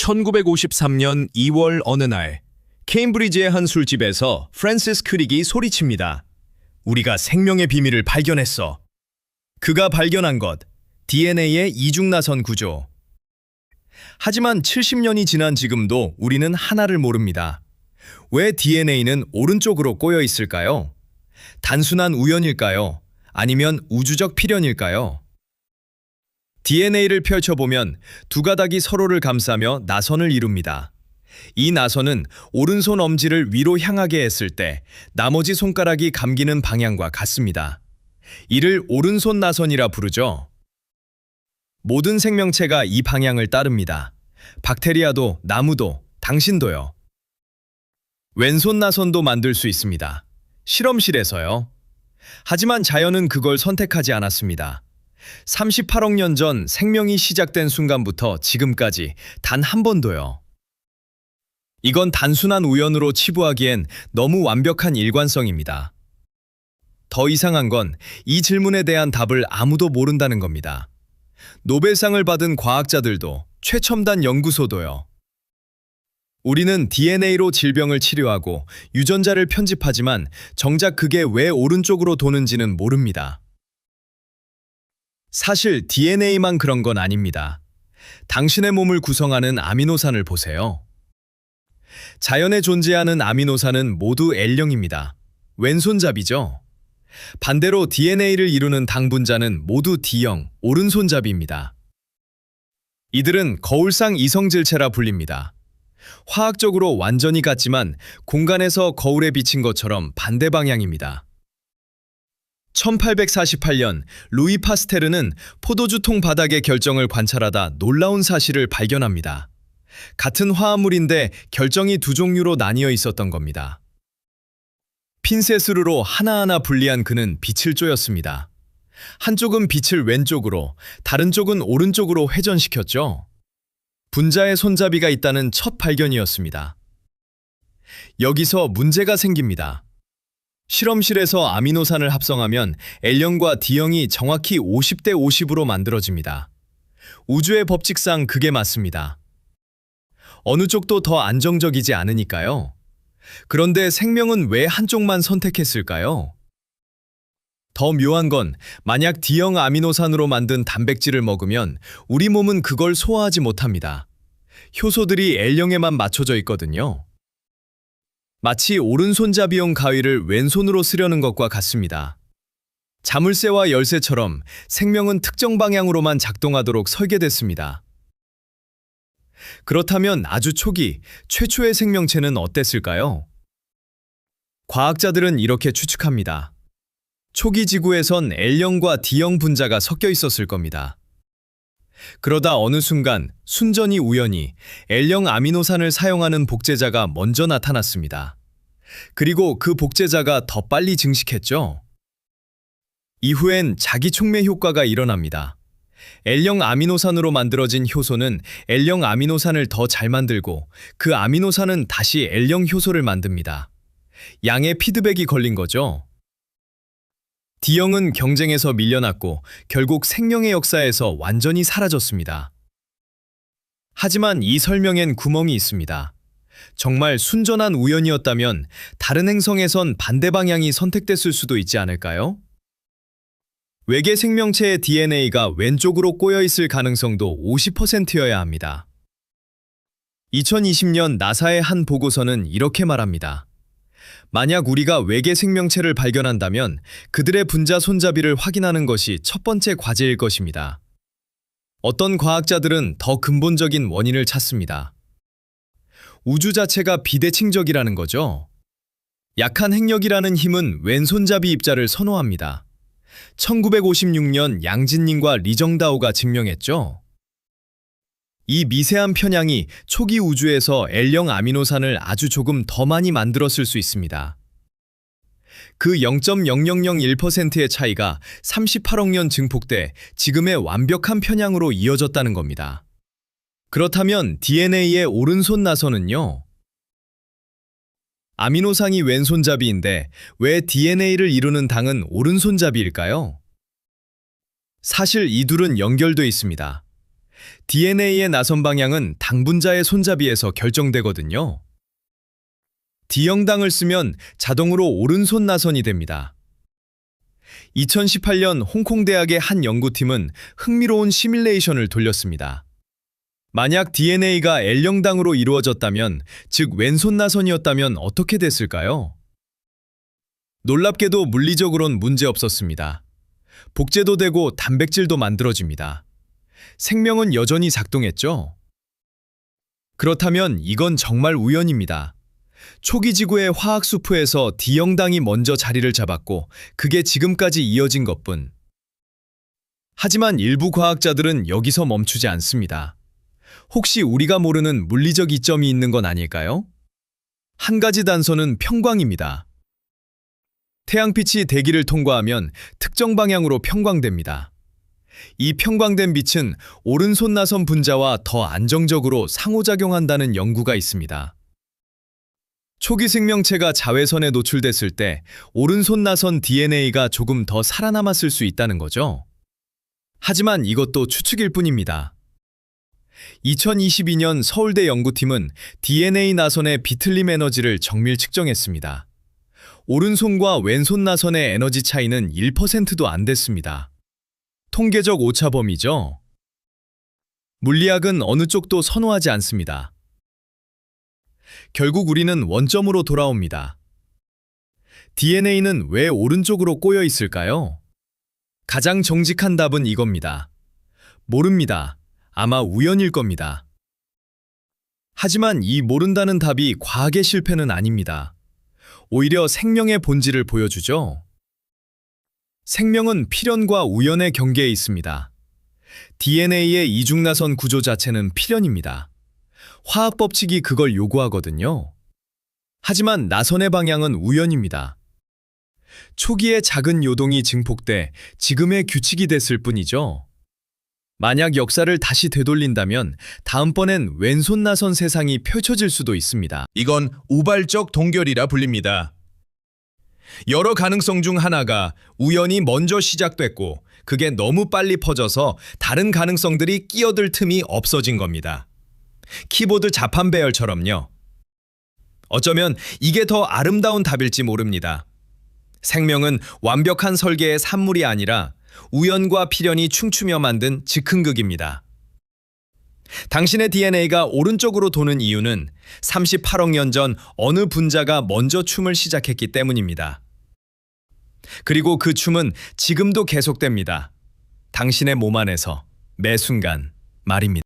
1953년 2월 어느 날 케임브리지의 한 술집에서 프랜시스 크릭이 소리칩니다. 우리가 생명의 비밀을 발견했어. 그가 발견한 것, DNA의 이중나선 구조. 하지만 70년이 지난 지금도 우리는 하나를 모릅니다. 왜 DNA는 오른쪽으로 꼬여 있을까요? 단순한 우연일까요? 아니면 우주적 필연일까요? DNA를 펼쳐보면 두 가닥이 서로를 감싸며 나선을 이룹니다. 이 나선은 오른손 엄지를 위로 향하게 했을 때 나머지 손가락이 감기는 방향과 같습니다. 이를 오른손 나선이라 부르죠. 모든 생명체가 이 방향을 따릅니다. 박테리아도, 나무도, 당신도요. 왼손 나선도 만들 수 있습니다. 실험실에서요. 하지만 자연은 그걸 선택하지 않았습니다. 38억 년 전 생명이 시작된 순간부터 지금까지 단 한 번도요. 이건 단순한 우연으로 치부하기엔 너무 완벽한 일관성입니다. 더 이상한 건 이 질문에 대한 답을 아무도 모른다는 겁니다. 노벨상을 받은 과학자들도, 최첨단 연구소도요. 우리는 DNA로 질병을 치료하고 유전자를 편집하지만 정작 그게 왜 오른쪽으로 도는지는 모릅니다. 사실 DNA만 그런 건 아닙니다. 당신의 몸을 구성하는 아미노산을 보세요. 자연에 존재하는 아미노산은 모두 L형입니다. 왼손잡이죠. 반대로 DNA를 이루는 당분자는 모두 D형, 오른손잡이입니다. 이들은 거울상 이성질체라 불립니다. 화학적으로 완전히 같지만 공간에서 거울에 비친 것처럼 반대 방향입니다. 1848년 루이 파스테르는 포도주통 바닥의 결정을 관찰하다 놀라운 사실을 발견합니다. 같은 화합물인데 결정이 두 종류로 나뉘어 있었던 겁니다. 핀셋으로 하나하나 분리한 그는 빛을 쪼였습니다. 한쪽은 빛을 왼쪽으로, 다른 쪽은 오른쪽으로 회전시켰죠. 분자의 손잡이가 있다는 첫 발견이었습니다. 여기서 문제가 생깁니다. 실험실에서 아미노산을 합성하면 L형과 D형이 정확히 50대 50으로 만들어집니다. 우주의 법칙상 그게 맞습니다. 어느 쪽도 더 안정적이지 않으니까요. 그런데 생명은 왜 한쪽만 선택했을까요? 더 묘한 건 만약 D형 아미노산으로 만든 단백질을 먹으면 우리 몸은 그걸 소화하지 못합니다. 효소들이 L형에만 맞춰져 있거든요. 마치 오른손잡이용 가위를 왼손으로 쓰려는 것과 같습니다. 자물쇠와 열쇠처럼 생명은 특정 방향으로만 작동하도록 설계됐습니다. 그렇다면 아주 초기, 최초의 생명체는 어땠을까요? 과학자들은 이렇게 추측합니다. 초기 지구에선 L형과 D형 분자가 섞여 있었을 겁니다. 그러다 어느 순간 순전히 우연히 L형 아미노산을 사용하는 복제자가 먼저 나타났습니다. 그리고 그 복제자가 더 빨리 증식했죠. 이후엔 자기 촉매 효과가 일어납니다. L형 아미노산으로 만들어진 효소는 L형 아미노산을 더 잘 만들고 그 아미노산은 다시 L형 효소를 만듭니다. 양의 피드백이 걸린 거죠. D형은 경쟁에서 밀려났고 결국 생명의 역사에서 완전히 사라졌습니다. 하지만 이 설명엔 구멍이 있습니다. 정말 순전한 우연이었다면 다른 행성에선 반대 방향이 선택됐을 수도 있지 않을까요? 외계 생명체의 DNA가 왼쪽으로 꼬여 있을 가능성도 50%여야 합니다. 2020년 나사의 한 보고서는 이렇게 말합니다. 만약 우리가 외계 생명체를 발견한다면 그들의 분자 손잡이를 확인하는 것이 첫 번째 과제일 것입니다. 어떤 과학자들은 더 근본적인 원인을 찾습니다. 우주 자체가 비대칭적이라는 거죠. 약한 행력이라는 힘은 왼손잡이 입자를 선호합니다. 1956년 양진닝과 리정다오가 증명했죠. 이 미세한 편향이 초기 우주에서 L형 아미노산을 아주 조금 더 많이 만들었을 수 있습니다. 그 0.0001%의 차이가 38억 년 증폭돼 지금의 완벽한 편향으로 이어졌다는 겁니다. 그렇다면 DNA의 오른손 나선은요? 아미노산이 왼손잡이인데 왜 DNA를 이루는 당은 오른손잡이일까요? 사실 이 둘은 연결돼 있습니다. DNA의 나선 방향은 당분자의 손잡이에서 결정되거든요. D형당을 쓰면 자동으로 오른손 나선이 됩니다. 2018년 홍콩대학의 한 연구팀은 흥미로운 시뮬레이션을 돌렸습니다. 만약 DNA가 L형당으로 이루어졌다면, 즉 왼손 나선이었다면 어떻게 됐을까요? 놀랍게도 물리적으론 문제 없었습니다. 복제도 되고 단백질도 만들어집니다. 생명은 여전히 작동했죠? 그렇다면 이건 정말 우연입니다. 초기 지구의 화학 수프에서 D형당이 먼저 자리를 잡았고 그게 지금까지 이어진 것뿐. 하지만 일부 과학자들은 여기서 멈추지 않습니다. 혹시 우리가 모르는 물리적 이점이 있는 건 아닐까요? 한 가지 단서는 평광입니다. 태양빛이 대기를 통과하면 특정 방향으로 평광됩니다. 이 평광된 빛은 오른손 나선 분자와 더 안정적으로 상호작용한다는 연구가 있습니다. 초기 생명체가 자외선에 노출됐을 때 오른손 나선 DNA가 조금 더 살아남았을 수 있다는 거죠. 하지만 이것도 추측일 뿐입니다. 2022년 서울대 연구팀은 DNA 나선의 비틀림 에너지를 정밀 측정했습니다. 오른손과 왼손 나선의 에너지 차이는 1%도 안 됐습니다. 통계적 오차범위죠. 물리학은 어느 쪽도 선호하지 않습니다. 결국 우리는 원점으로 돌아옵니다. DNA는 왜 오른쪽으로 꼬여 있을까요? 가장 정직한 답은 이겁니다. 모릅니다. 아마 우연일 겁니다. 하지만 이 모른다는 답이 과학의 실패는 아닙니다. 오히려 생명의 본질을 보여주죠. 생명은 필연과 우연의 경계에 있습니다. DNA의 이중나선 구조 자체는 필연입니다. 화학 법칙이 그걸 요구하거든요. 하지만 나선의 방향은 우연입니다. 초기에 작은 요동이 증폭돼 지금의 규칙이 됐을 뿐이죠. 만약 역사를 다시 되돌린다면 다음번엔 왼손 나선 세상이 펼쳐질 수도 있습니다. 이건 우발적 동결이라 불립니다. 여러 가능성 중 하나가 우연히 먼저 시작됐고 그게 너무 빨리 퍼져서 다른 가능성들이 끼어들 틈이 없어진 겁니다. 키보드 자판 배열처럼요. 어쩌면 이게 더 아름다운 답일지 모릅니다. 생명은 완벽한 설계의 산물이 아니라 우연과 필연이 춤추며 만든 즉흥극입니다. 당신의 DNA가 오른쪽으로 도는 이유는 38억 년 전 어느 분자가 먼저 춤을 시작했기 때문입니다. 그리고 그 춤은 지금도 계속됩니다. 당신의 몸 안에서 매 순간 말입니다.